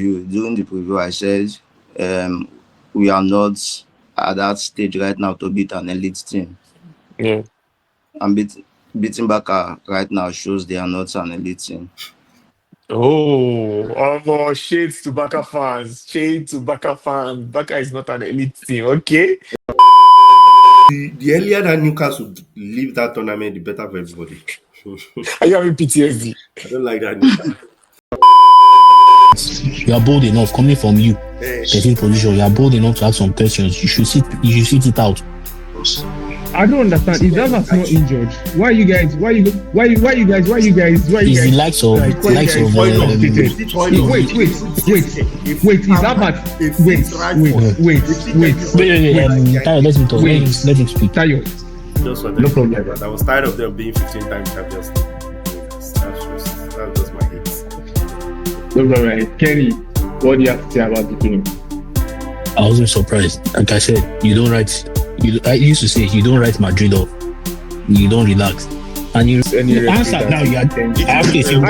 During the preview, I said we are not at that stage right now to beat an elite team. Yeah. And beating Barca right now shows they are not an elite team. Oh, shades to Barca fans. Shades to Barca fans. Barca is not an elite team, okay? The earlier that Newcastle leave that tournament, the better for everybody. Are you having PTSD? I don't like that Newcastle. You are bold enough coming from you, 13th position. You are bold enough to ask some questions. You should sit it out. I don't understand. If Navas not injured, why you guys? Why you guys? It's the likes of Wait. Is Navas? Wait. Tayo, let me talk. Let him speak. Tayo. Just for No problem. I was tired of them being 15 times champions. That's just my hate. No problem. Kenny, what do you have to say about the game? I wasn't surprised. Like I said, I used to say you don't write Madrid off. You don't relax. And you answer now. You are. I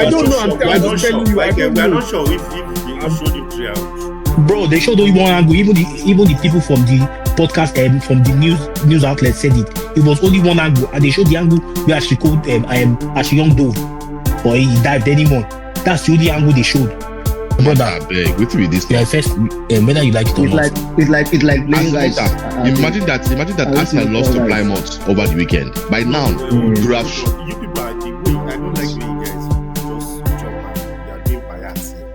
don't know. I'm just telling you. We are not sure if they showed him 3 hours. Bro, they showed only one angle. Even the people from the podcast and from the news outlet said it. It was only one angle, and they showed the angle where she called as a young dove, or he dived anymore. That's the only angle they showed. Brother, beg, wait till this. Yeah, first, whether you like it or not. It's like playing guys. Imagine that Arsenal lost to Plymouth over the weekend. By now, you have You people are the way. I don't like the way you guys just jump and you are doing bias here.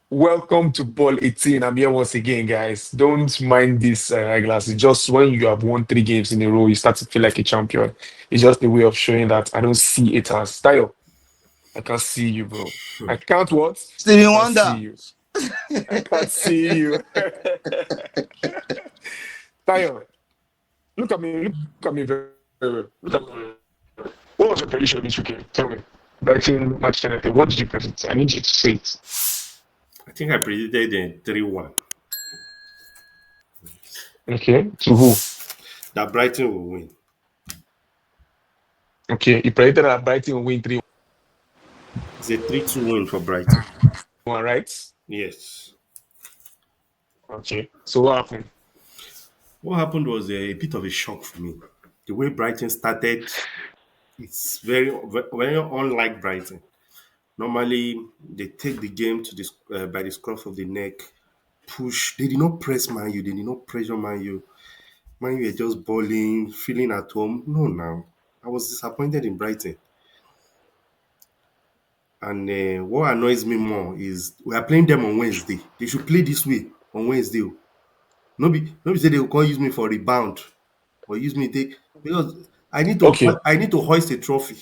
Welcome to Ball 18. I'm here once again, guys. Don't mind this eyeglasses. Just when you have won 3 games in a row, you start to feel like a champion. It's just a way of showing that I don't see it as style. I can't see you, bro. I can't what? Stevie I Wonder. can't see you. I can't see you. Tayo, look at me very well. Look at me. What was your prediction this weekend? Tell me. Brighton match 10. What did you predict? I need you to say it. I think I predicted a 3-1. Okay. To who? That Brighton will win. Okay. You predicted that Brighton will win 3-1, It's a 3-2 win for Brighton. right? Yes. Okay. So what happened? What happened was a bit of a shock for me. The way Brighton started, it's very, very unlike Brighton. Normally, they take the game to by the scruff of the neck, push. They did not press Man U. They did not pressure Man U. Man U were just balling, feeling at home. No, now. I was disappointed in Brighton. And what annoys me more is we are playing them on Wednesday. They should play this way on Wednesday. Nobody say they will come use me for rebound or use me because I need to hoist a trophy.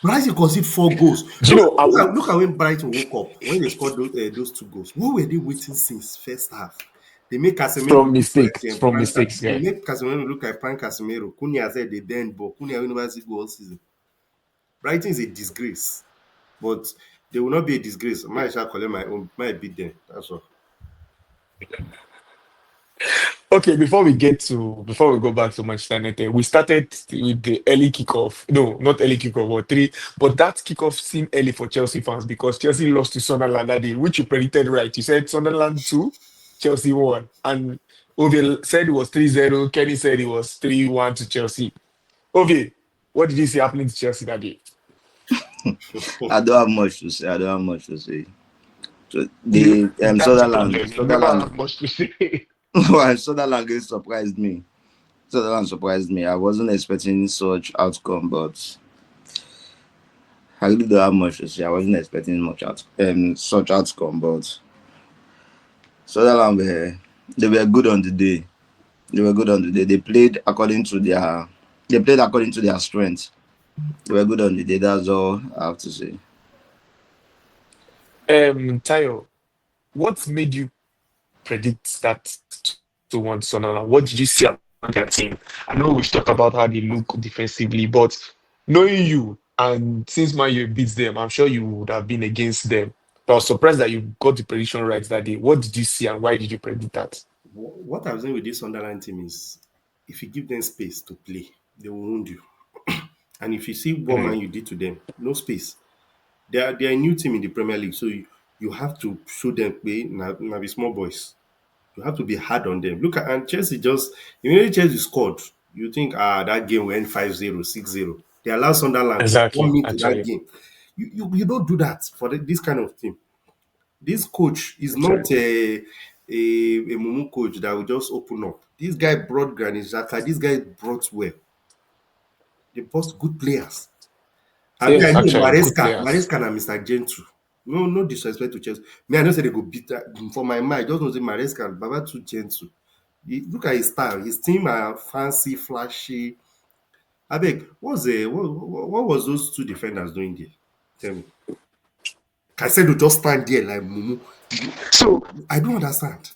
Brighton conceded 4 goals. Look at when Brighton woke up when they scored those 2 goals. What were they waiting since first half? They make Casemiro From mistakes, They yeah. make Casemiro look like Frank Casemiro. Cunha said they bend, but Cunha will never see goal all season. Brighton is a disgrace, but they will not be a disgrace. I shall collect my own. Might beat them. That's all. Okay, before we go back to Manchester United, we started with the early kickoff. No, not early kickoff, or 3. But that kickoff seemed early for Chelsea fans because Chelsea lost to Sunderland that day, which you predicted right. You said Sunderland 2, Chelsea 1. And Ovie said it was 3-0. Kenny said it was 3-1 to Chelsea. Ovie, what did you see happening to Chelsea that day? I don't have much to say. So the Sunderland much to say. well, Sunderland game surprised me. I wasn't expecting such outcome, but I really don't have much to say. I wasn't expecting such outcome, but Sunderland they were good on the day. They played according to their strength. They were good on the day. That's all I have to say. Tayo, what made you predict that to 1 Sunderland? What did you see about their team? I know we've talked about how they look defensively, but knowing you and since Man U beats them, I'm sure you would have been against them. But I was surprised that you got the prediction right that day. What did you see and why did you predict that? What I was doing with this Sunderland team is if you give them space to play, they will wound you. And if you see what man you did to them, no space. They are a new team in the Premier League, so you have to show them play. Now be small boys. You have to be hard on them. Look at and Chelsea just immediately Chelsea scored. You think that game will end 5-0, 6-0. They allow Sunderland to Exactly, come into that actually. game. You don't do that for this kind of team. This coach is Actually. not a Mumu coach that will just open up. This guy brought Granit Xhaka. This guy brought well. They brought good players. I mean, I Yes, know actually, good Maresca players. and Mr. Gentle. No disrespect to Chelsea. Me, I know say they go beat that. For my mind, I just know say Maresca and Baba too gentle. Look at his style. His team are fancy, flashy. I beg, what was those two defenders doing there? Tell me. Caicedo just stand there like Mumu. So I don't understand.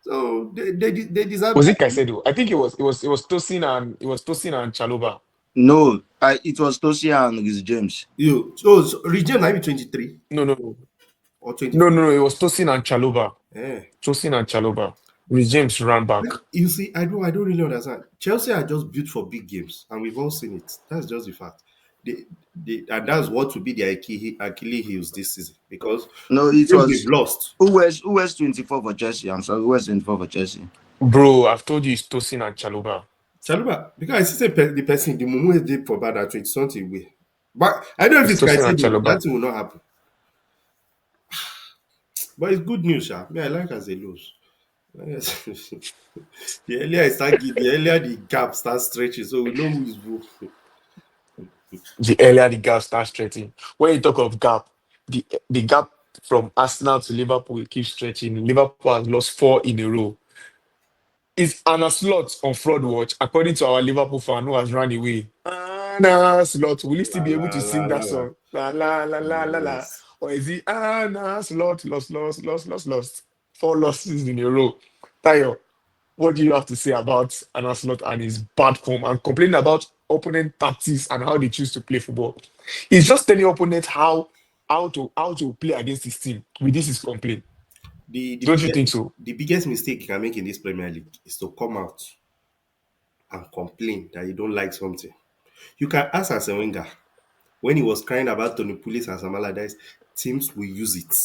So they deserve was that. it Caicedo? I think it was Tosin and Chaloba. No, it was Tosia and Reece James. So Region maybe 23 No. or 24. No. It was Tosin and Chaloba. Yeah. Tosin and Chaloba. Reece James ran back. You see, I don't really understand. Chelsea are just built for big games, and we've all seen it. That's just the fact. And that's what will be their Achilles heels this season because No, it games they've was lost. who was 24 for Chelsea. I'm sorry, who was 24 for Chelsea? Bro, I've told you it's Tosin and Chaloba. Chaluba, because I see the person, the Mumu is deep for about that 20 something way. But I don't know if It's it's Tosin and Caicedo, Chaloba. that thing will not happen. But it's good news, sha. Me, I like as they lose. The earlier the gap starts stretching, so we know who is who. The earlier the gap starts stretching. When you talk of gap, the gap from Arsenal to Liverpool keeps stretching. Liverpool has lost 4 in a row. Is Anna Slot on fraud watch, according to our Liverpool fan who has run away? Anna Slot, will he still La, be able la, to la, sing la, that la. song? La la la la la la. Yes. Or is he Anna Slot, lost? 4 losses in a row. Tayo, what do you have to say about Anna Slot and his bad form and complaining about opponent tactics and how they choose to play football? He's just telling opponents how to play against his team. With this is complaint. Don't you think so? The biggest mistake you can make in this Premier League is to come out and complain that you don't like something. You can ask Arsene Wenger when he was crying about Tony Pulis and Sam Allardyce, teams will use it.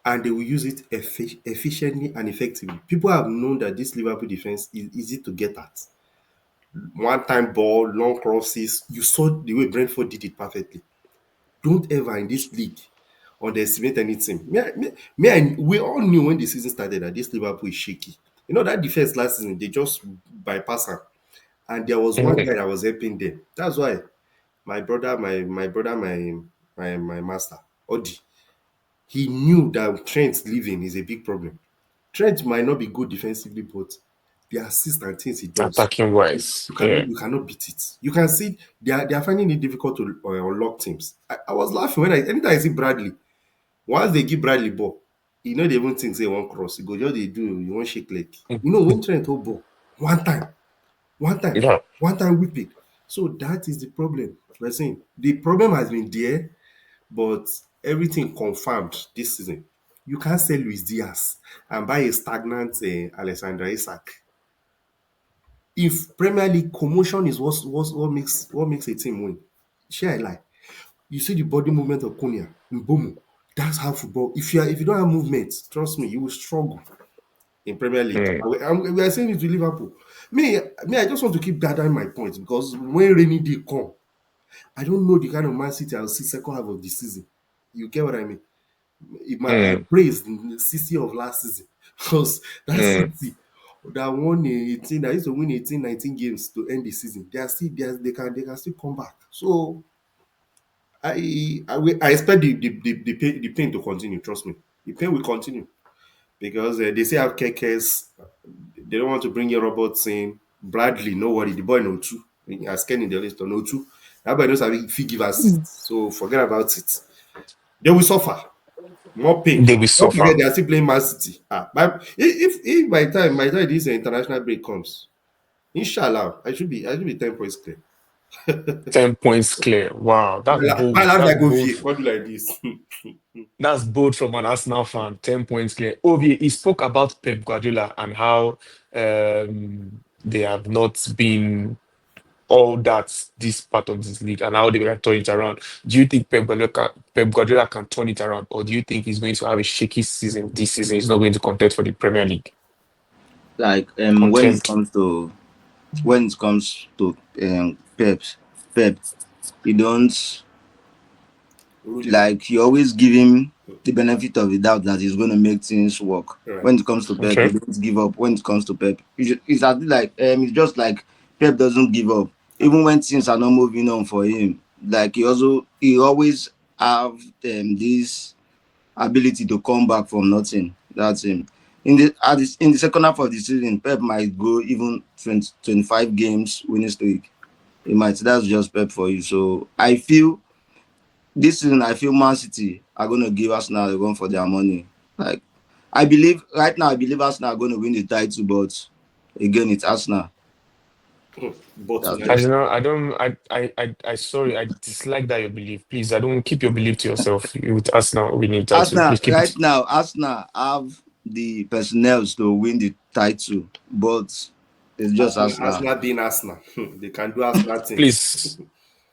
And they will use it efficiently and effectively. People have known that this Liverpool defense is easy to get at. One-time ball, long crosses. You saw the way Brentford did it perfectly. Don't ever in this league underestimate any team. We all knew when the season started that this Liverpool is shaky. You know that defense last season, they just bypass her. And there was one guy that was helping them. That's why my master, Odi, he knew that Trent leaving is a big problem. Trent might not be good defensively, but the assist and things he does, Attacking wise. Yeah. you cannot beat it. You can see they are finding it difficult to unlock teams. I was laughing when anytime I see Bradley. Once they give Bradley ball, you know they won't think say one cross. You go just they do you won't shake leg. You know when Trent hold ball one time, Yeah. whip it. So that is the problem. We're saying the problem has been there, but everything confirmed this season. You can't sell Luis Diaz and buy a stagnant Alexander Isak. If Premier League commotion is what makes a team win, share a lie. You see the body movement of Cunha, Mbomo. That's how football. If you don't have movement, trust me, you will struggle in Premier League. And we are saying it to Liverpool. I just want to keep gathering my points because when rainy day come, I don't know the kind of Man City I'll see second half of the season. You get what I mean? I praised the City of last season because that City that won 18, that used to win 18, 19 games to end the season. They are still they can still come back. So I expect the pain to continue. Trust me, the pain will continue because they say have Kekes. They don't want to bring your robots in. Bradley, no worry, the boy no two. As Ken in the list, no two. That boy knows how he give us. So forget about it. They will suffer more pain. They will Don't forget suffer. they are still playing Man City. But if by the time this international break comes, inshallah, I should be 10 points clear. 10 points clear. Wow, that's bold. My life That's like go bold. What do like this? That's bold from an Arsenal fan. 10 points clear. Ovie, he spoke about Pep Guardiola and how they have not been all that this part of this league and how they can turn it around. Do you think Pep Guardiola can turn it around, or do you think he's going to have a shaky season this season? He's not going to contest for the Premier League. Like Contend. when it comes to Pep, you don't like, you always give him the benefit of the doubt that he's going to make things work. Right. When it comes to Pep, Okay. you don't give up. When it comes to Pep, it's like it's just like Pep doesn't give up even when things are not moving on for him. Like he always have this ability to come back from nothing. That's him. In the second half of the season, Pep might go even 25 games winning streak. He might. That's just Pep for you. So I feel this season, Man City are going to give Arsenal a run for their money. Like I believe Arsenal are going to win the title, but again, it's Arsenal. But I don't know. I sorry. I dislike that your belief. Please, I don't keep your belief to yourself. With Arsenal winning title, Arsenal please keep it. now, Arsenal have the personnel to win the title, but it's just Arsenal being Arsenal. They can do Arsenal things.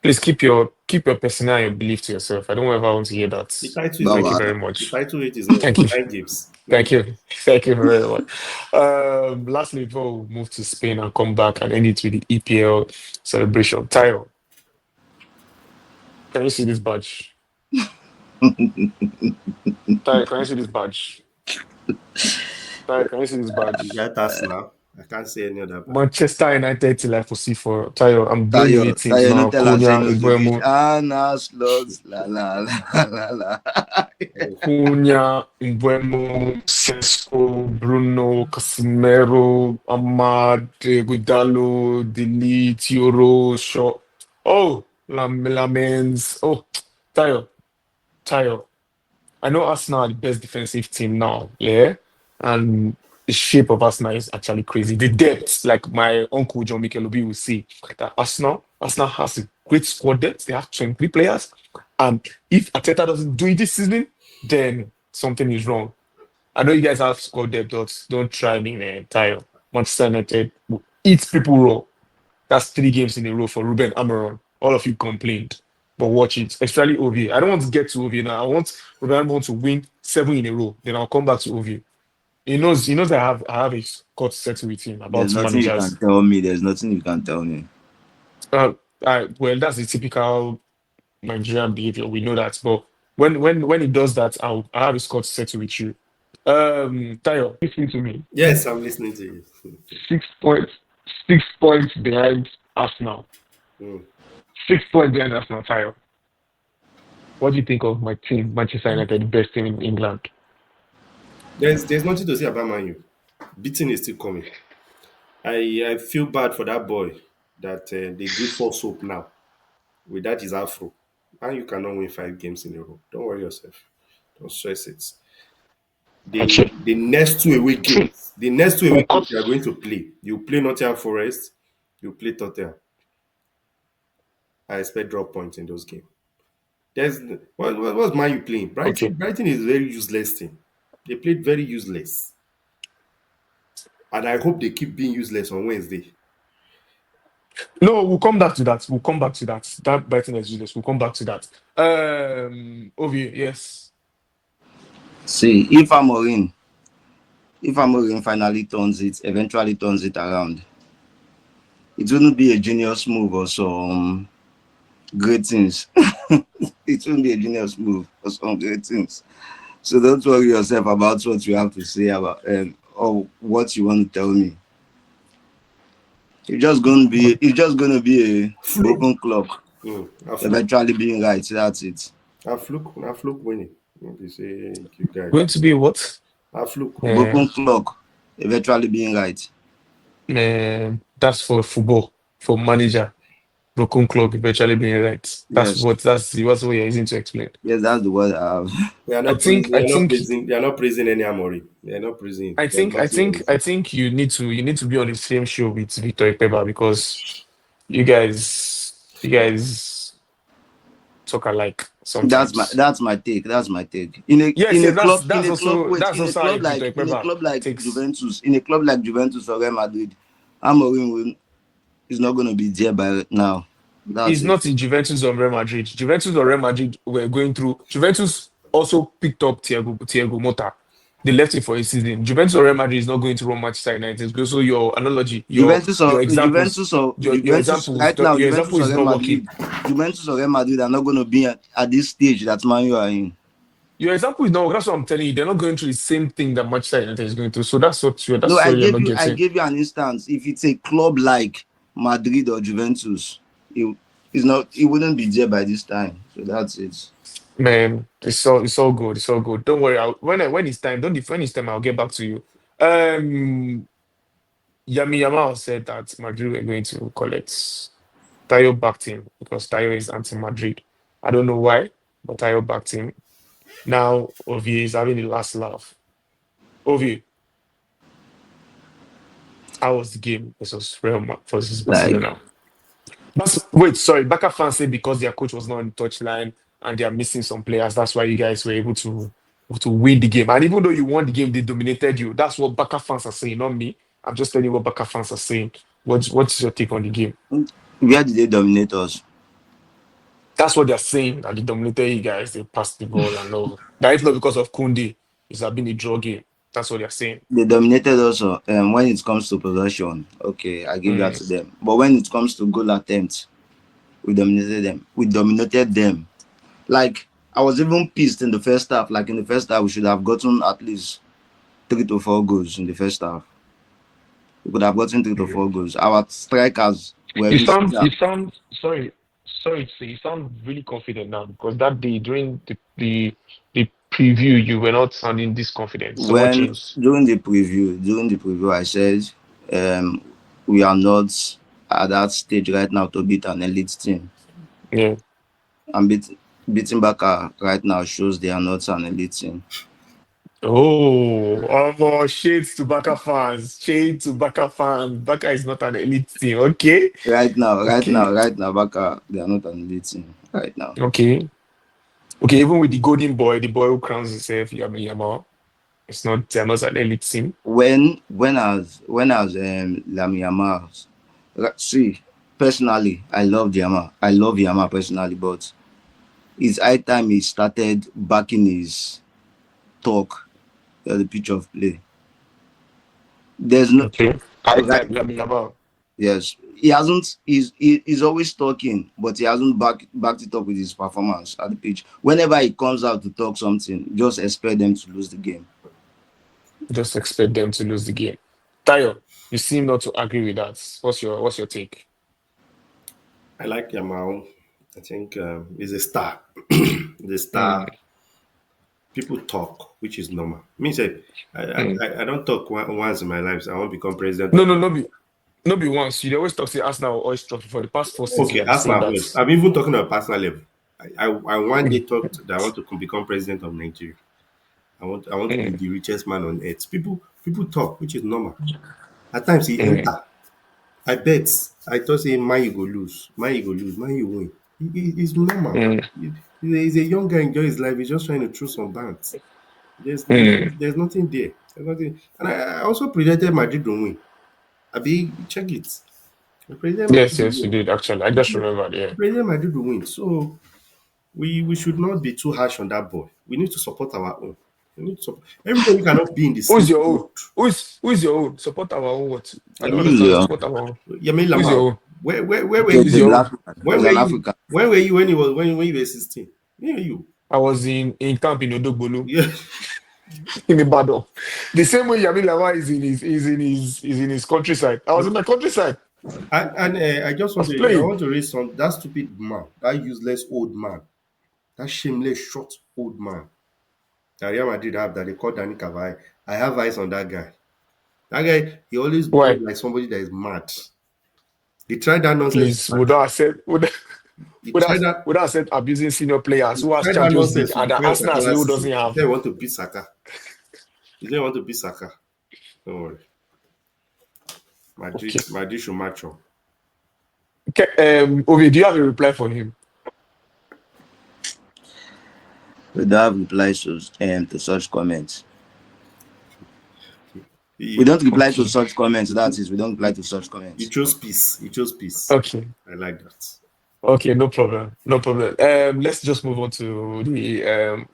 Please keep your personnel and your belief to yourself. I don't ever want to hear that. The title is Thank you very much. The title rate is not 9 games. Thank you very much. Lastly, before we move to Spain and come back and end it with the EPL celebration. Tayo, can you see this badge? Tayo, can you see this badge? You got Arsenal. I can't say any other. Manchester United till I foresee for Tayo. I'm doing Tayo, meetings now. Cunha, Mbeumo. slugs, la la la la la. Cunha, Mbeumo, Sesko, Bruno, Casemiro, Ahmad, Guidalo, Delete, Euro, Shaw. Oh, Lamens. Oh, Tayo. I know Arsenal are the best defensive team now, yeah? And the shape of Arsenal is actually crazy. The depth, like my uncle John Mikel Obi will say, that Arsenal has a great squad depth. They have 23 players. And if Arteta doesn't do it this season, then something is wrong. I know you guys have squad depth, but don't try me, man. Tayo. Manchester United will eat people raw. That's 3 games in a row for Ruben Amorim. All of you complained. But watch it, especially Ovi. I don't want to get to Ovi now. I want Ruben Amorim to win 7 in a row. Then I'll come back to Ovi. He knows I have a court settled with him about There's nothing managers. you can tell me. There's nothing you can tell me. Well, that's the typical Nigerian behavior. We know that. But when he does that, I have his court settled with you. Tayo, listen to me. Yes, I'm listening to you. 6 points. 6 points behind Arsenal. 6 points behind Arsenal, Tayo. What do you think of my team, Manchester United, the best team in England? There's nothing to say about Man U. Beating is still coming. I feel bad for that boy that they give false hope now. With that is Afro. And you cannot win 5 games in a row. Don't worry yourself. Don't stress it. The next 2 away games, you are going to play. You play Nottingham Forest, you play Tottenham. I expect drop points in those games. What's Man U playing? Brighton is a very useless team. They played very useless. And I hope they keep being useless on Wednesday. No, we'll come back to that. That Brighton is useless. We'll come back to that. Ovi, yes. See, if Amorim eventually turns it around, it wouldn't be a genius move or some great things. It wouldn't be a genius move or some great things. So don't worry yourself about what you have to say about or what you want to tell me. It's just going to be a broken clock. Eventually being right. That's it. A fluke winning. They say you guys. Going to be what? A fluke. Broken clock. Eventually being right. That's for football, for manager. Broken clock eventually being right. That's what you're using to explain. Yes, that's the word I have. They are not praising any Amorim. They are not praising. I think you need to be on the same show with Victor Ipeba because you guys talk alike sometimes. That's my take. In a club like Juventus or Real Madrid, Amorim is not going to be there by now. That's He's it. not in Juventus or Real Madrid. Juventus or Real Madrid were going through. Juventus also picked up Thiago Motta. They left it for a season. Juventus or Real Madrid is not going to run Manchester United. So your analogy, Juventus your or examples, Juventus or your Juventus examples, right now, your example Juventus or is Real not working. Madrid, Juventus or Real Madrid are not going to be at this stage that Man U are in. Your example is not. That's what I'm telling you. They're not going through the same thing that Manchester United is going through. So that's what you're. No, That's what you're not getting. gave you an instance. If it's a club like Madrid or Juventus, it wouldn't be there by this time. So that's it. Man, it's all good. It's all good. Don't worry. When it's time, when it's time, I'll get back to you. Yami Yamal said that Madrid were going to collect. Tayo backed him because Tayo is anti-Madrid. I don't know why, but Tayo backed him. Now Ovi is having the last laugh. Ovi, how was the game versus versus Like Barcelona? Wait, sorry. Barca fans say because their coach was not on the touchline and they are missing some players, that's why you guys were able to win the game. And even though you won the game, they dominated you. That's what Barca fans are saying, not me. I'm just telling you what Barca fans are saying. What's your take on the game? where did they dominate us? That's what they're saying, that they dominated you guys. They passed the ball and all. That is not because of Kunde. It's been a draw game. That's what they're saying. They dominated us when it comes to possession. Okay, I give that to them. But when it comes to goal attempts, we dominated them. Like, I was even pissed in the first half. Like, in the first half, we should have gotten at least 3 to 4 goals in the first half. We could have gotten 3 to 4 goals. Our strikers were You risking sound sorry to say, you sound really confident now because that day during the preview you were not sounding this confident. So what when changed? during the preview, I said we are not at that stage right now to beat an elite team. Yeah. And beating Barca right now shows they are not an elite team. Oh, shades to Barca fans. Shades to Barca fans. Barca is not an elite team. Okay. Right now, Okay. Barca, they are not an elite team right now. Okay. Okay. Even with the golden boy, the boy who crowns himself, Yami Yamal, they're not an elite team. When as Lamine Yamal, see, personally, I love Yamal personally, but it's high time he started backing his talk at the pitch of play. There's no Okay. High right, time, Yami Yamal. yes. He hasn't. He's always talking, but he hasn't backed it up with his performance at the pitch. Whenever he comes out to talk something, just expect them to lose the game. Just expect them to lose the game. Tayo, you seem not to agree with that. What's your take? I like Yamal. I think he's a star. The star. People talk, which is normal. Me say, I don't talk once in my life. So I want to become president No, of. no, no be once. You always talk say Arsenal or always trophy for the past 4 seasons. You Okay, have been saying Arsenal that. first. I'm even talking on a personal level. I one day thought that I want to become president of Nigeria. I want to be the richest man on earth. People talk, which is normal. At times he enter. I bet. I thought say man you go lose, man you win. It's normal. He's a young guy enjoy his life. He's just trying to throw some bands. There's nothing there. There's nothing. And I also predicted Madrid to win. Abi, check it. I predicted Madrid to Yes, you win. did actually. I just remembered. Yeah. President Madrid will win. So we should not be too harsh on that boy. We need to support our own. We need to support. Everybody cannot be in the Who's same your own? boat. Who's your own? Support our own what? I don't Yamin, understand. Yeah. Support our own. Yamin Who's your Lamal. own? Where were Okay, Who's you? the your black own? man. Where He's were an you? African. Where were you when you were 16? Where were you? I was in camp in Odogbolu Yeah. in Ibadan. The same way Yami Lawa is in his countryside. I was in my countryside. And I just I want was to playing. raise some that stupid man, that useless old man, that shameless short old man that Real Madrid have that they call Danny Cavai. I have eyes on that guy. That guy, he always Why? behave like somebody that is mad. He tried that nonsense. Please, would I accept He tried that. would I accept abusing senior players who has Tried that Champions League nonsense with and the Bukayo Arsenal Saka who last doesn't season. He have? said he want to beat Saka. He said he want to beat Saka. Don't worry. Okay. Madrid should match up. Okay. Ovi, do you have a reply for him? We don't have replies to such comments. We don't reply to such comments. That is, we don't reply to such comments. You chose peace. Okay. I like that. Okay, no problem. Let's just move on to the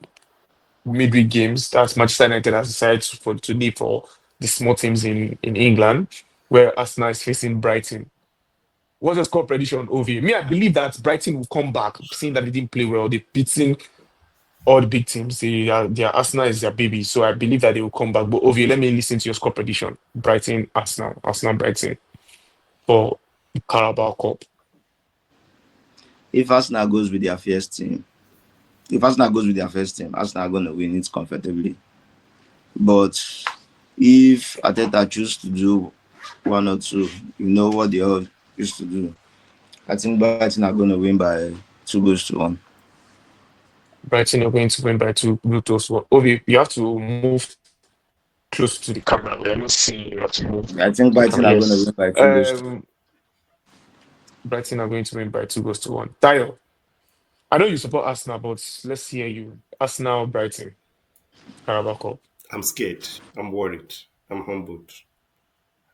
midweek games. That's Manchester United has decided for today for the small teams in England, where Arsenal is facing Brighton. What's your score prediction, Ovi? Me, I believe that Brighton will come back, seeing that they didn't play well. They're beating all the big teams. Their Arsenal is their baby, so I believe that they will come back. But Ovi, let me listen to your score prediction. Brighton, Arsenal, Brighton for the Carabao Cup. If Arsenal goes with their first team, Arsenal are going to win it comfortably. But if Arteta choose to do 1 or 2, you know what they all used to do. I think Brighton are going to win by 2-1. Brighton are going to win by 2-1. Ovi, you have to move close to the camera. We are not seeing you. Have to move. I think Brighton are going to win by 2-1. Brighton are going to win by 2-1. Tayo, I know you support Arsenal, but let's hear you. Arsenal, Brighton, Carabao Cup. I'm scared. I'm worried. I'm humbled.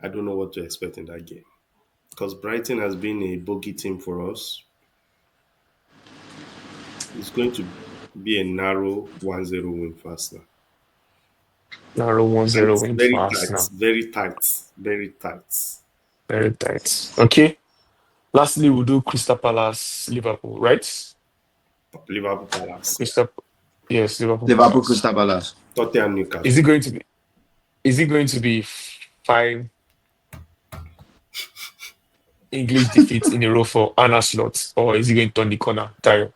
I don't know what to expect in that game. Because Brighton has been a bogey team for us. It's going to be a narrow 1-0 win for Arsenal. Narrow 1-0 win for Arsenal. Very tight. Okay. Lastly, we'll do Crystal Palace, Liverpool, right? Liverpool Palace. Liverpool Crystal Palace. Tottenham Newcastle. Is it going to be 5 English defeats in a row for Arne Slot, or is he going to turn the corner? Tayo?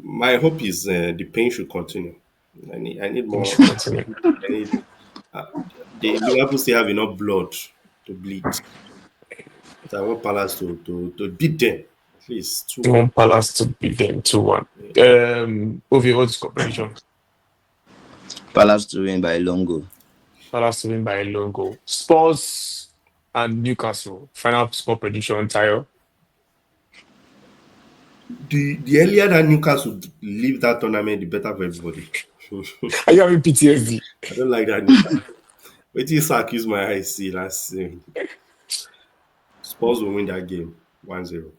My hope is the pain should continue. I need more. The Liverpool still have enough blood to bleed. But I want Palace to beat them. At least 2-1. You want Palace to beat them 2-1. Ovi, what's the prediction? Palace to win by a long goal. Palace to win by a long goal. Spurs and Newcastle. Final score prediction, Tayo. The earlier that Newcastle leave that tournament, the better for everybody. Are you having PTSD? I don't like that Newcastle. Wait till Sack use my eyes see last season. Spurs will win that game 1-0.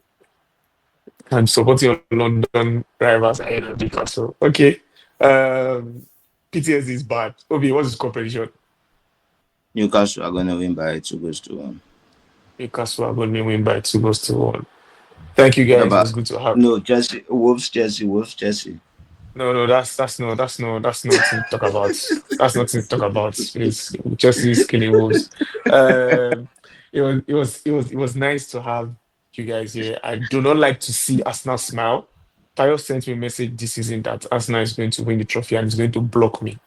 I'm supporting your London rivals ahead of Newcastle. Okay. PTSD is bad. Obi, what's the score prediction? Newcastle are going to win by 2-1. Newcastle are going to win by 2-1. Thank you, guys. It was good to have. No, Wolves, Chelsea. No, that's nothing to talk about. That's nothing to talk about. It's Chelsea's killing Wolves. It was nice to have you guys here. I do not like to see Arsenal smile. Tayo sent me a message this season that Arsenal is going to win the trophy and is going to block me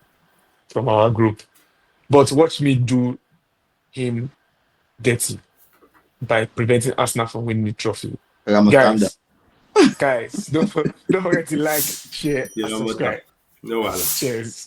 from our group. But watch me do him dirty by preventing Arsenal from winning the trophy. Guys, don't forget to like, share, and subscribe. No, Cheers.